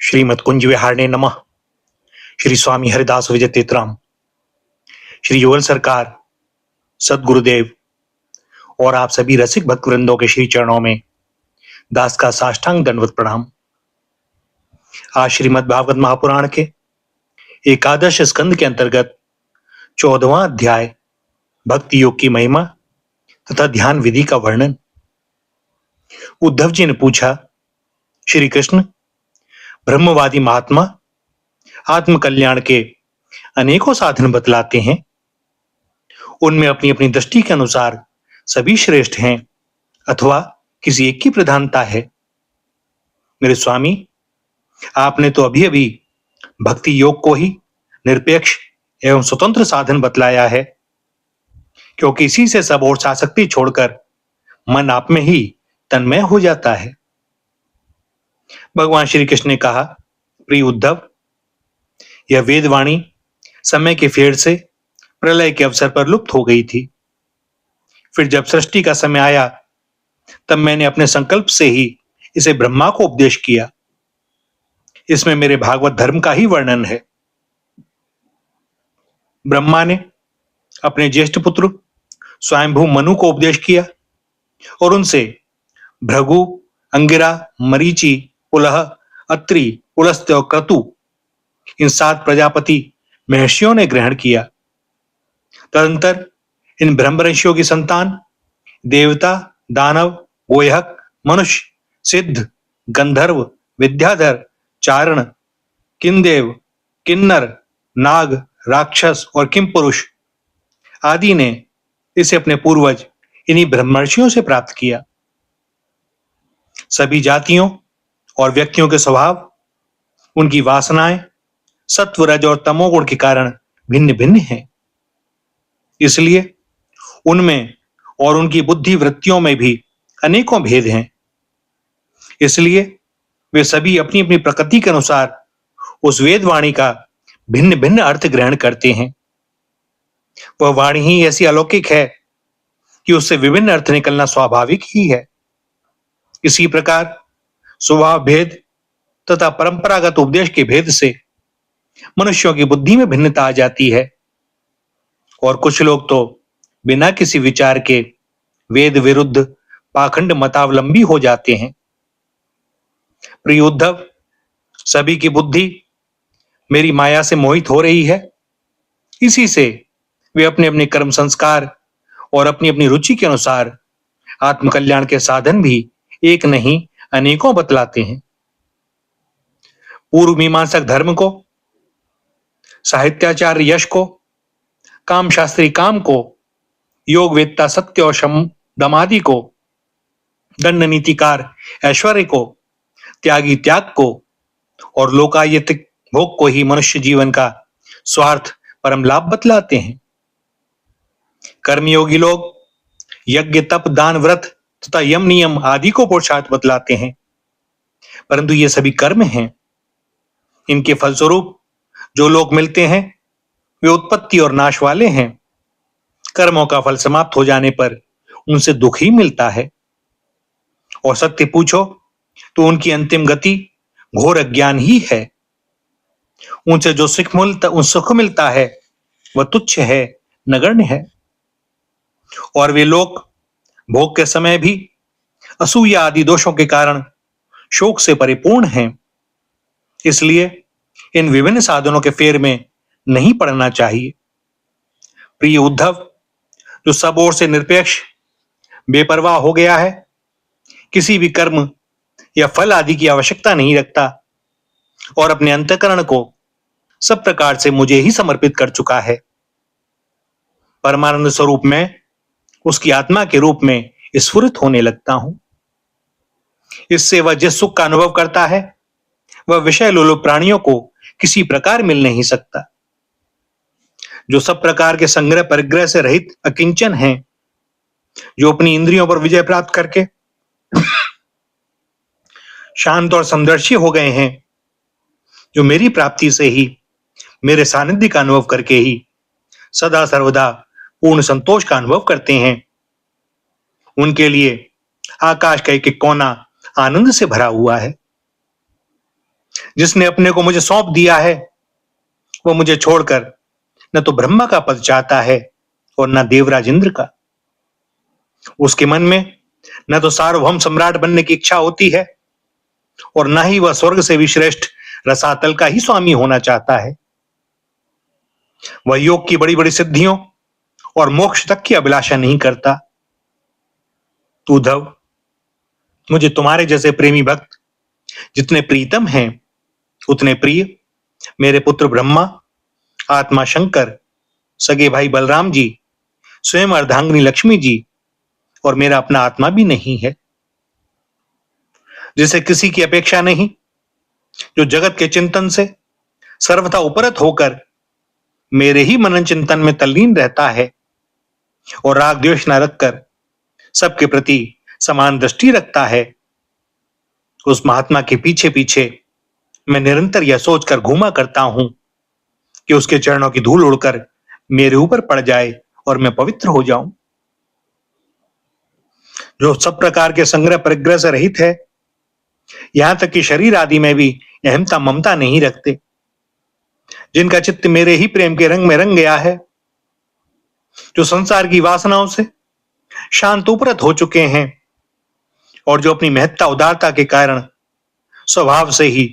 श्रीमद कुंज विहारणे नमः। श्री स्वामी हरिदास विजय तीर्थराम, श्री युगल सरकार, सदगुरुदेव और आप सभी रसिक भक्त वृंदों के श्री चरणों में दास का साष्टांग दंडवत प्रणाम। आज श्रीमद भागवत महापुराण के एकादश स्कंद के अंतर्गत 14वां अध्याय भक्ति योग की महिमा तथा ध्यान विधि का वर्णन। उद्धव जी ने पूछा, श्री कृष्ण, ब्रह्मवादी महात्मा आत्म कल्याण के अनेकों साधन बतलाते हैं, उनमें अपनी अपनी दृष्टि के अनुसार सभी श्रेष्ठ हैं अथवा किसी एक की प्रधानता है। मेरे स्वामी, आपने तो अभी अभी भक्ति योग को ही निरपेक्ष एवं स्वतंत्र साधन बतलाया है, क्योंकि इसी से सब और आसक्ति छोड़कर मन आप में ही तन्मय हो जाता है। भगवान श्री कृष्ण ने कहा, प्रिय उद्धव, यह वेदवाणी समय के फेर से प्रलय के अवसर पर लुप्त हो गई थी। फिर जब सृष्टि का समय आया तब मैंने अपने संकल्प से ही इसे ब्रह्मा को उपदेश किया। इसमें मेरे भागवत धर्म का ही वर्णन है। ब्रह्मा ने अपने ज्येष्ठ पुत्र स्वयंभू मनु को उपदेश किया और उनसे भृगु, अंगिरा, मरीचि, पुलह, अत्रि, पुलस्त्य और क्रतु इन 7 प्रजापति महर्षियों ने ग्रहण किया। तदंतर इन ब्रह्म ऋषियों की संतान देवता, दानव, गोयहक, मनुष्य, सिद्ध, गंधर्व, विद्याधर, चारण, किंदेव, किन्नर, नाग, राक्षस और किमपुरुष आदि ने इसे अपने पूर्वज इन्हीं ब्रह्मर्षियों से प्राप्त किया। सभी जातियों और व्यक्तियों के स्वभाव, उनकी वासनाएं सत्व, रज और तमोगुण के कारण भिन्न भिन्न हैं। इसलिए उनमें और उनकी बुद्धि वृत्तियों में भी अनेकों भेद हैं। इसलिए वे सभी अपनी अपनी प्रकृति के अनुसार उस वेदवाणी का भिन्न भिन्न अर्थ ग्रहण करते हैं। वह वाणी ही ऐसी अलौकिक है कि उससे विभिन्न अर्थ निकलना स्वाभाविक ही है। इसी प्रकार स्वभाव भेद तथा परंपरागत उपदेश के भेद से मनुष्यों की बुद्धि में भिन्नता आ जाती है और कुछ लोग तो बिना किसी विचार के वेद विरुद्ध पाखंड मतावलंबी हो जाते हैं। प्रिय उद्धव, सभी की बुद्धि मेरी माया से मोहित हो रही है। इसी से वे अपने अपने कर्म संस्कार और अपनी अपनी रुचि के अनुसार आत्मकल्याण के साधन भी एक नहीं अनेकों बतलाते हैं। पूर्व मीमांसक धर्म को, साहित्याचार्य यश को, काम शास्त्री काम को, योग वेत्ता सत्य और शम दमादि को, दंड नीतिकार ऐश्वर्य को, त्यागी त्याग को और लोकायतिक भोग को ही मनुष्य जीवन का स्वार्थ परम लाभ बतलाते हैं। कर्मयोगी लोग यज्ञ, तप, दान, व्रत तथा यम नियम आदि को पुरुषार्थ बतलाते हैं, परंतु ये सभी कर्म हैं। इनके फलस्वरूप जो लोग मिलते हैं वे उत्पत्ति और नाश वाले हैं। कर्मों का फल समाप्त हो जाने पर उनसे दुख ही मिलता है और सत्य पूछो तो उनकी अंतिम गति घोर अज्ञान ही है। उनसे जो सुख मिलता है वह तुच्छ है, नगण्य है। और वे लोग भोग के समय भी असूया आदि दोषों के कारण शोक से परिपूर्ण हैं। इसलिए इन विभिन्न साधनों के फेर में नहीं पड़ना चाहिए। प्रिय उद्धव, जो सब ओर से निरपेक्ष बेपरवाह हो गया है, किसी भी कर्म या फल आदि की आवश्यकता नहीं रखता और अपने अंतःकरण को सब प्रकार से मुझे ही समर्पित कर चुका है, परमानंद स्वरूप में उसकी आत्मा के रूप में स्फुरित होने लगता हूं। इससे वह जिस सुख का अनुभव करता है वह विषय लोलुप प्राणियों को किसी प्रकार मिल नहीं सकता। जो सब प्रकार के संग्रह परिग्रह से रहित अकिंचन हैं, जो अपनी इंद्रियों पर विजय प्राप्त करके शांत और समदर्शी हो गए हैं, जो मेरी प्राप्ति से ही, मेरे सानिध्य का अनुभव करके ही सदा सर्वदा पूर्ण संतोष का अनुभव करते हैं, उनके लिए आकाश का एक एक कोना आनंद से भरा हुआ है। जिसने अपने को मुझे सौंप दिया है वो मुझे छोड़कर न तो ब्रह्मा का पद चाहता है और न देवराज इंद्र का। उसके मन में न तो सार्वभौम सम्राट बनने की इच्छा होती है और न ही वह स्वर्ग से भी श्रेष्ठ रसातल का ही स्वामी होना चाहता है। वह योग की बड़ी बड़ी सिद्धियों और मोक्ष तक की अभिलाषा नहीं करता। उद्धव, मुझे तुम्हारे जैसे प्रेमी भक्त जितने प्रीतम हैं उतने प्रिय मेरे पुत्र ब्रह्मा, आत्मा शंकर, सगे भाई बलराम जी, स्वयं अर्धांगिनी लक्ष्मी जी और मेरा अपना आत्मा भी नहीं है, जिसे किसी की अपेक्षा नहीं, जो जगत के चिंतन से सर्वथा उपरत होकर मेरे ही मनन चिंतन में तल्लीन रहता है और राग द्वेष न रखकर सबके प्रति समान दृष्टि रखता है। उस महात्मा के पीछे पीछे मैं निरंतर यह सोचकर घूमा करता हूं कि उसके चरणों की धूल उड़कर मेरे ऊपर पड़ जाए और मैं पवित्र हो जाऊं। जो सब प्रकार के संग्रह परिग्रह से रहित है, यहां तक कि शरीर आदि में भी अहमता ममता नहीं रखते, जिनका चित्त मेरे ही प्रेम के रंग में रंग गया है, जो संसार की वासनाओं से शांत उपरत हो चुके हैं और जो अपनी महत्ता उदारता के कारण स्वभाव से ही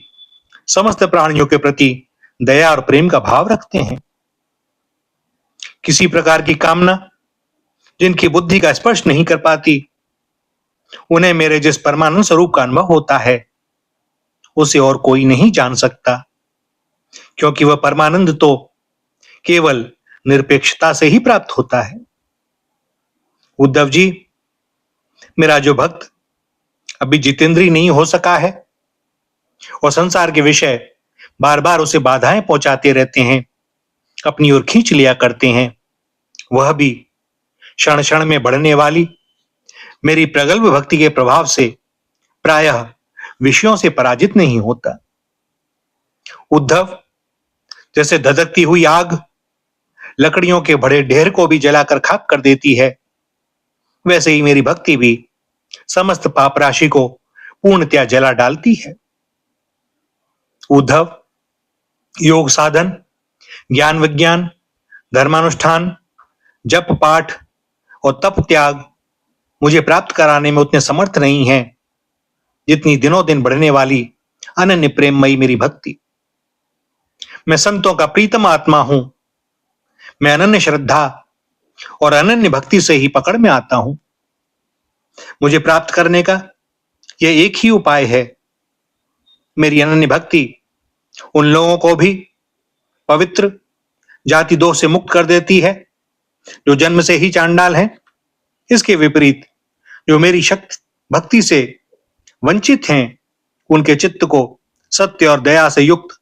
समस्त प्राणियों के प्रति दया और प्रेम का भाव रखते हैं। किसी प्रकार की कामना जिनकी बुद्धि का स्पर्श नहीं कर पाती, उन्हें मेरे जिस परमानंद स्वरूप का अनुभव होता है उसे और कोई नहीं जान सकता, क्योंकि वह परमानंद तो केवल निरपेक्षता से ही प्राप्त होता है। उद्धव जी, मेरा जो भक्त अभी जितेंद्रीय नहीं हो सका है और संसार के विषय बार बार उसे बाधाएं पहुंचाते रहते हैं, अपनी ओर खींच लिया करते हैं, वह भी क्षण क्षण में बढ़ने वाली मेरी प्रगल्भ भक्ति के प्रभाव से प्रायः विषयों से पराजित नहीं होता। उद्धव, जैसे धधकती हुई आग लकड़ियों के बड़े ढेर को भी जलाकर खाक कर देती है, वैसे ही मेरी भक्ति भी समस्त पाप राशि को पूर्णतया जला डालती है। उद्धव, योग साधन, ज्ञान विज्ञान, धर्मानुष्ठान, जप पाठ और तप त्याग मुझे प्राप्त कराने में उतने समर्थ नहीं हैं जितनी दिनों दिन बढ़ने वाली अनन्य प्रेममयी मेरी भक्ति। मैं संतों का प्रीतम आत्मा हूं। मैं अनन्य श्रद्धा और अनन्य भक्ति से ही पकड़ में आता हूं। मुझे प्राप्त करने का यह एक ही उपाय है। मेरी अनन्य भक्ति उन लोगों को भी पवित्र जाति दोष से मुक्त कर देती है जो जन्म से ही चांडाल हैं। इसके विपरीत जो मेरी शक्ति भक्ति से वंचित हैं, उनके चित्त को सत्य और दया से युक्त,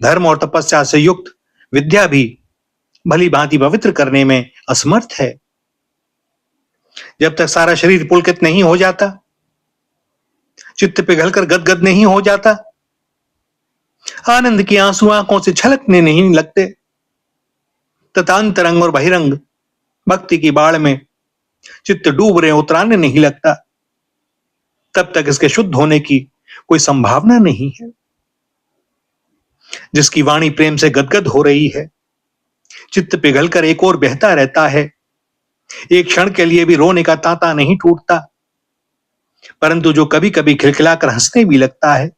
धर्म और तपस्या से युक्त विद्या भी भली भांति पवित्र करने में असमर्थ है। जब तक सारा शरीर पुलकित नहीं हो जाता, चित्त पिघलकर गदगद नहीं हो जाता, आनंद के आंसू आंखों से छलकने नहीं लगते तथा अंतरंग और बहिरंग भक्ति की बाढ़ में चित्त डूब रहे उतराने नहीं लगता, तब तक इसके शुद्ध होने की कोई संभावना नहीं है। जिसकी वाणी प्रेम से गदगद हो रही है, चित्त पिघलकर एक और बहता रहता है, एक क्षण के लिए भी रोने का तांता नहीं टूटता, परंतु जो कभी कभी खिलखिलाकर हंसने भी लगता है,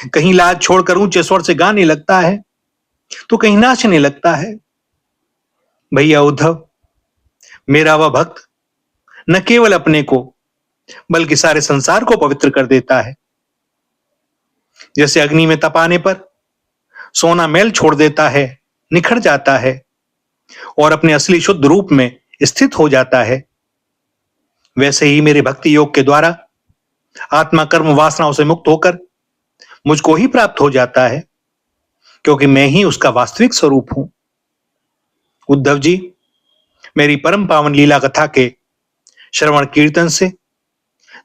कहीं लाज छोड़कर ऊंचे स्वर से गाने लगता है, तो कहीं नाचने लगता है। भैया उद्धव, मेरा वह भक्त न केवल अपने को बल्कि सारे संसार को पवित्र कर देता है। जैसे अग्नि में तपाने पर सोना मैल छोड़ देता है, निखर जाता है और अपने असली शुद्ध रूप में स्थित हो जाता है, वैसे ही मेरे भक्ति योग के द्वारा आत्मा कर्म वासनाओं से मुक्त होकर मुझको ही प्राप्त हो जाता है, क्योंकि मैं ही उसका वास्तविक स्वरूप हूं। उद्धव जी, मेरी परम पावन लीला कथा के श्रवण कीर्तन से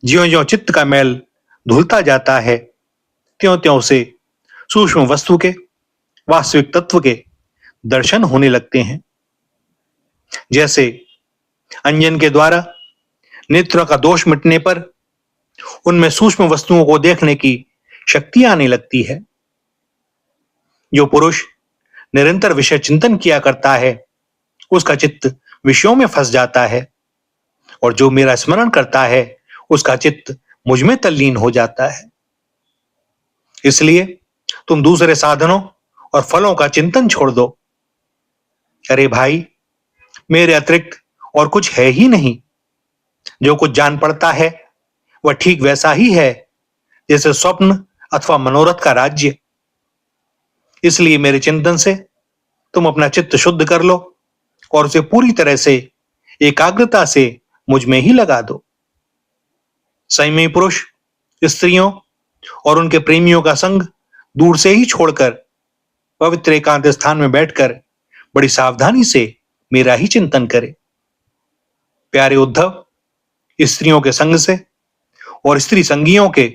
ज्यों ज्यों चित्त का मैल धुलता जाता है, त्यों त्यों से सूक्ष्म वस्तु के वास्तविक तत्व के दर्शन होने लगते हैं। जैसे अंजन के द्वारा नेत्रों का दोष मिटने पर उनमें सूक्ष्म वस्तुओं को देखने की शक्ति आने लगती है। जो पुरुष निरंतर विषय चिंतन किया करता है उसका चित्त विषयों में फंस जाता है, और जो मेरा स्मरण करता है उसका चित्त मुझ में तल्लीन हो जाता है। इसलिए तुम दूसरे साधनों और फलों का चिंतन छोड़ दो। अरे भाई, मेरे अतिरिक्त और कुछ है ही नहीं। जो कुछ जान पड़ता है वह ठीक वैसा ही है जैसे स्वप्न अथवा मनोरथ का राज्य। इसलिए मेरे चिंतन से तुम अपना चित्त शुद्ध कर लो और उसे पूरी तरह से एकाग्रता से मुझ में ही लगा दो। संयमी पुरुष स्त्रियों और उनके प्रेमियों का संग दूर से ही छोड़कर पवित्र एकांत स्थान में बैठकर बड़ी सावधानी से मेरा ही चिंतन करे। प्यारे उद्धव, स्त्रियों के संग से और स्त्री संगियों के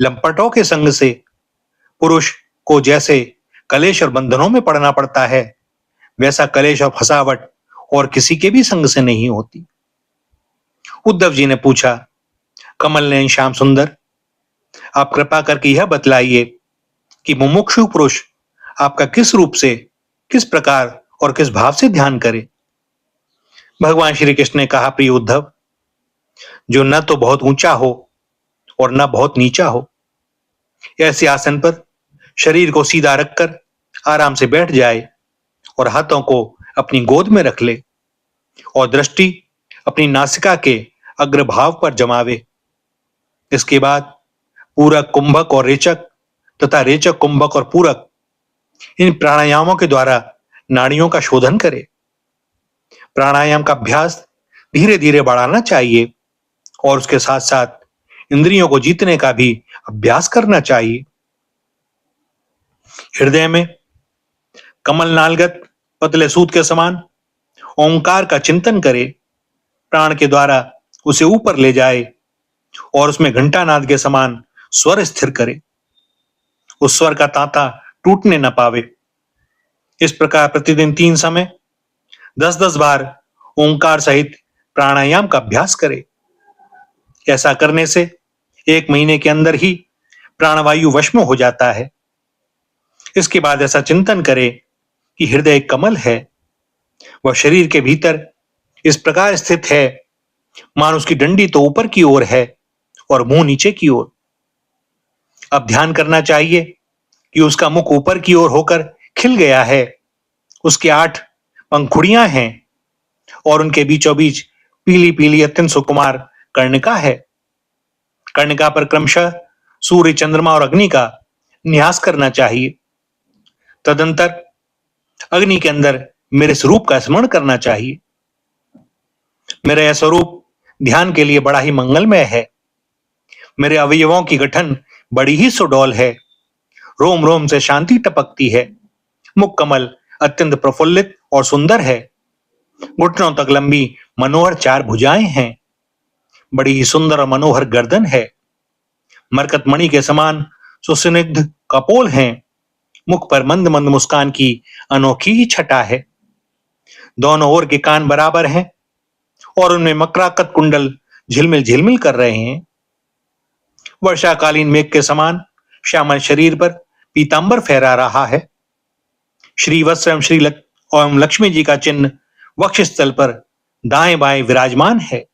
लंपटों के संग से पुरुष को जैसे कलेश और बंधनों में पड़ना पड़ता है, वैसा कलेश और फसावट और किसी के भी संग से नहीं होती। उद्धव जी ने पूछा, कमल नयन श्याम सुंदर, आप कृपा करके यह बतलाइए कि मुमुक्षु पुरुष आपका किस रूप से, किस प्रकार और किस भाव से ध्यान करे। भगवान श्री कृष्ण ने कहा, प्रिय उद्धव, जो न तो बहुत ऊंचा हो और न बहुत नीचा हो, ऐसे आसन पर शरीर को सीधा रखकर आराम से बैठ जाए और हाथों को अपनी गोद में रख ले और दृष्टि अपनी नासिका के अग्रभाव पर जमावे। इसके बाद पूरक, कुंभक और रेचक तथा रेचक, कुंभक और पूरक इन प्राणायामों के द्वारा नाड़ियों का शोधन करे। प्राणायाम का अभ्यास धीरे धीरे बढ़ाना चाहिए और उसके साथ साथ इंद्रियों को जीतने का भी अभ्यास करना चाहिए। हृदय में कमल नालगत पतले सूत के समान ओंकार का चिंतन करे। प्राण के द्वारा उसे ऊपर ले जाए और उसमें घंटानाद के समान स्वर स्थिर करे। उस स्वर का तांता टूटने न पावे। इस प्रकार प्रतिदिन 3 समय 10-10 बार ओंकार सहित प्राणायाम का अभ्यास करे। ऐसा करने से 1 महीने के अंदर ही प्राणवायु वश में हो जाता है। इसके बाद ऐसा चिंतन करे कि हृदय एक कमल है, वह शरीर के भीतर इस प्रकार स्थित है मानो उसकी डंडी तो ऊपर की ओर है और मुंह नीचे की ओर। अब ध्यान करना चाहिए कि उसका मुख ऊपर की ओर होकर खिल गया है, उसके 8 पंखुड़ियां हैं और उनके बीचों बीच पीली पीली अत्यंत सुकुमार कर्णिका है। कर्णिका पर क्रमशः सूर्य, चंद्रमा और अग्नि का न्यास करना चाहिए। तदंतर अग्नि के अंदर मेरे स्वरूप का स्मरण करना चाहिए। मेरा यह स्वरूप ध्यान के लिए बड़ा ही मंगलमय है। मेरे अवयवों की गठन बड़ी ही सुडौल है। रोम रोम से शांति टपकती है। मुख कमल अत्यंत प्रफुल्लित और सुंदर है। घुटनों तक लंबी मनोहर 4 भुजाएं हैं। बड़ी ही सुंदर और मनोहर गर्दन है। मरकत मणि के समान सुस्निग्ध कपोल हैं। मुख पर मंद मंद मुस्कान की अनोखी ही छटा है। दोनों ओर के कान बराबर हैं और उनमें मकराकत कुंडल झिलमिल झिलमिल कर रहे हैं। वर्षाकालीन मेघ के समान श्यामल शरीर पर पीतांबर फहरा रहा है। श्रीवत्स एवं लक्ष्मी जी का चिन्ह वक्षस्थल पर दाएं बाएं विराजमान है।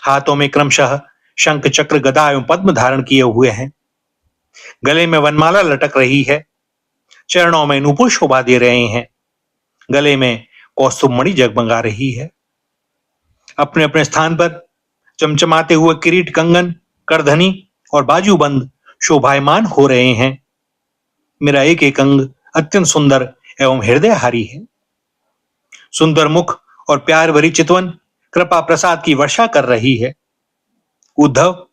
हाथों में क्रमशः शंख, चक्र, गदा एवं पद्म धारण किए हुए हैं। गले में वनमाला लटक रही है। चरणों में नूपुर शोभा दे रहे हैं। गले में कौस्तुभ मणि जगमगा रही है। अपने अपने स्थान पर चमचमाते हुए किरीट, कंगन, करधनी और बाजूबंद शोभायमान हो रहे हैं। मेरा एक एक अंग अत्यंत सुंदर एवं हृदयहारी है। सुंदर मुख और प्यार भरी चितवन कृपा प्रसाद की वर्षा कर रही है। उद्धव,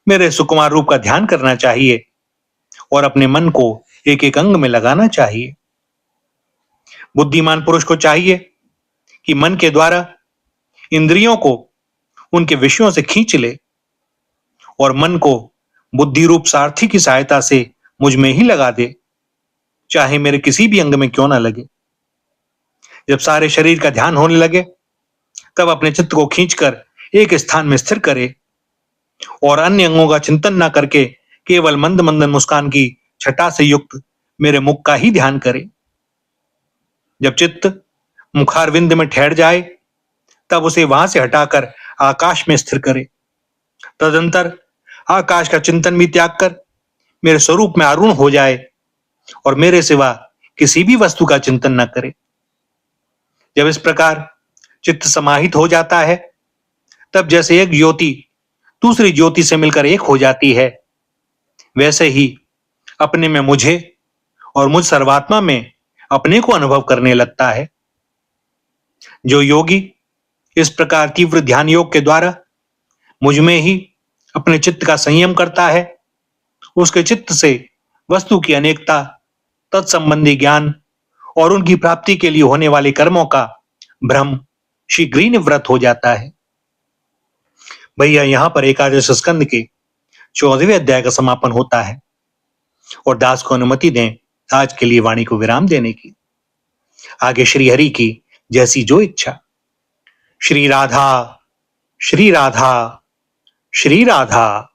मेरे सुकुमार रूप का ध्यान करना चाहिए और अपने मन को एक एक अंग में लगाना चाहिए। बुद्धिमान पुरुष को चाहिए कि मन के द्वारा इंद्रियों को उनके विषयों से खींच ले और मन को बुद्धि रूप सारथी की सहायता से मुझ में ही लगा दे, चाहे मेरे किसी भी अंग में क्यों ना लगे। जब सारे शरीर का ध्यान होने लगे तब अपने चित्त को खींचकर एक स्थान में स्थिर करे और अन्य अंगों का चिंतन ना करके केवल मंद मंदन मुस्कान की छटा से युक्त मेरे मुख का ही ध्यान करे। जब चित्त मुखारविंद में ठहर जाए तब उसे वहां से हटाकर आकाश में स्थिर करे। तदंतर आकाश का चिंतन भी त्याग कर मेरे स्वरूप में आरूढ़ हो जाए और मेरे सिवा किसी भी वस्तु का चिंतन न करे। जब इस प्रकार चित्त समाहित हो जाता है तब जैसे एक ज्योति दूसरी ज्योति से मिलकर एक हो जाती है, वैसे ही अपने में मुझे और मुझ सर्वात्मा में अपने को अनुभव करने लगता है। जो योगी इस प्रकार तीव्र ध्यान योग के द्वारा मुझ में ही अपने चित्त का संयम करता है, उसके चित्त से वस्तु की अनेकता, तत्संबंधी ज्ञान और उनकी प्राप्ति के लिए होने वाले कर्मों का भ्रम शीघ्र ही निवृत्त हो जाता है। भैया यहां पर एकादश स्कंद के 14वें अध्याय का समापन होता है और दास को अनुमति दें आज के लिए वाणी को विराम देने की। आगे श्री हरि की जैसी जो इच्छा। श्री राधा, श्री राधा, श्री राधा।